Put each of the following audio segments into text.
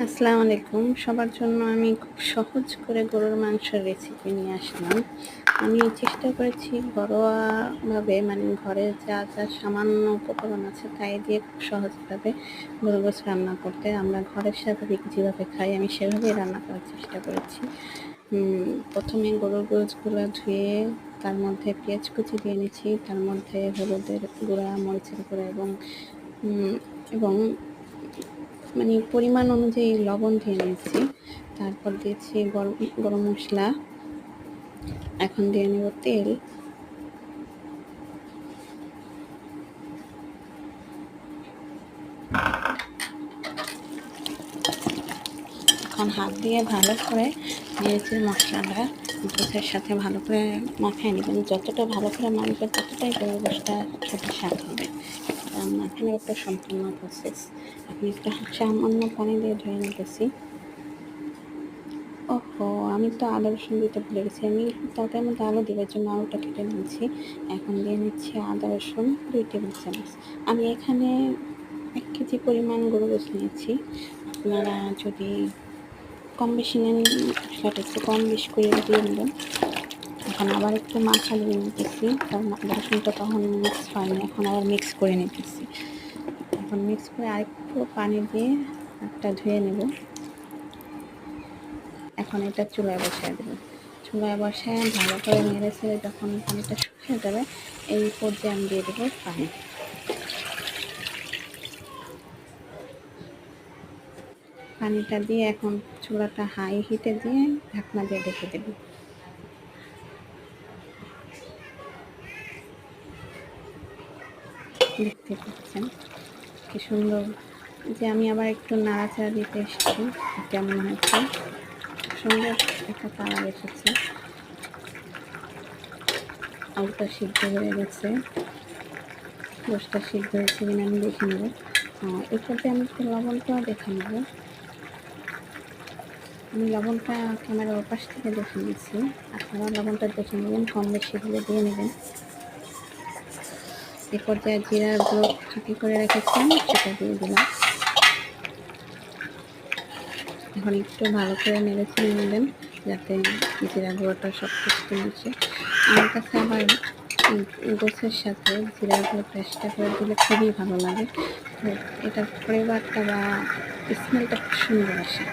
আসসালামু আলাইকুম। সবার জন্য আমি খুব সহজ করে গরুর মাংসের রেসিপি নিয়ে আসলাম। আমি চেষ্টা করেছি ঘরোয়াভাবে মানে ঘরে যা সামান্য উপকরণ আছে তাই দিয়ে খুব সহজভাবে গরুর গোশত রান্না করতে। আমরা ঘরের স্বাভাবিক যেভাবে খাই আমি সেভাবেই রান্না করার চেষ্টা করেছি। প্রথমে গরুর গোশতগুলো ধুয়ে তার মধ্যে পেঁয়াজ কুচি দিয়ে নিচ্ছি, তার মধ্যে হলুদের গুঁড়া, মরিচের গুঁড়া এবং মানে পরিমাণ অনুযায়ী লবণ দিয়ে নিয়েছি। তারপর দিয়েছি গরম মশলা। এখন দিয়ে নেব তেল। এখন হাত দিয়ে ভালো করে নেড়েচেড়ে মশলাটা গোশতের সাথে ভালো করে মাখিয়ে নেবেন। যতটা ভালো করে মাখবেন ততটাই গরুর গোশতটা খেতে স্বাদ হবে। মাখানোর একটা সম্পূর্ণ প্রসেস। এখন একটু সামান্য পানি দিয়ে ধুয়ে নিতেছি। ওহো! আমি তো আদা রসুন দিতে ভুলে গেছি। আমি তরকারির মধ্যে আলু দেওয়ার জন্য আলুটা কেটে নিয়েছি। এখন দিয়ে নিচ্ছি আদা রসুন 2 টেবিল চামচ। আমি এখানে 1 কেজি পরিমাণ গরুর গোশত নিয়েছি। আপনারা যদি কম বেশি নেন মশলাটা একটু কম বেশি করে দিয়ে নেবেন। এখন আবার একটু মাখা দিয়ে নিতেছি, কারণ আদা রসুনটা তখন মিক্স হয়নি, এখন আবার মিক্স করে নিতেছি। এখন মিক্স করে আরেকটু পানি দিয়ে হাতটা ধুয়ে নেব। এখন এটা চুলায় বসায় দেবো। চুলায় বসায় ভালো করে নেড়ে ছেড়ে যখন পানিটা শুকিয়ে যাবে এই পর্যায়ে আমি দিয়ে দেবো পানি। পানিটা দিয়ে এখন চুলাটা হাই হিটে দিয়ে ঢাকনা দিয়ে ঢেকে দেব। দেখতে পাচ্ছেন কি সুন্দর, যে আমি আবার একটু নাড়াচাড়া দিতে এসেছি, কেমন হয়েছে, সুন্দর একটা কালার এসেছে। আলুটা সিদ্ধ হয়ে গেছে, গোশতটা সিদ্ধ হয়েছে কিনা আমি দেখে নেব। এই পর্যায়ে আমি একটু লবণটাও দেখে নেব। আমি লবণটা ক্যামেরার ওপাশ থেকে দেখে নিচ্ছি, আপনারা লবণটা দেখে নেবেন, কম বেশি হলে দিয়ে নেবেন। এই পর্যায়ে জিরার গুঁড়ো ফাঁকি করে রেখেছেন সেটা দিয়ে দিলাম। এখন একটু ভালো করে নেড়ে চেড়ে নেবেন যাতে জিরা গুঁড়োটা সব কিছু নিচে। আমার কাছে আবার গোছের সাথে জিরা গুঁড়ো পেস্টটা করে দিলে খুবই ভালো লাগে। এটার ফ্লেভারটা বা স্মেলটা খুব সুন্দর আসে।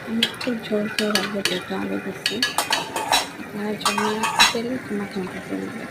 আমি একটু ঝোল ঝোল রাখবো, যেহেতু আলু দিচ্ছি। আপনারা ঝোল না রাখতে চাইলে মাখা মাখা করে নেবেন।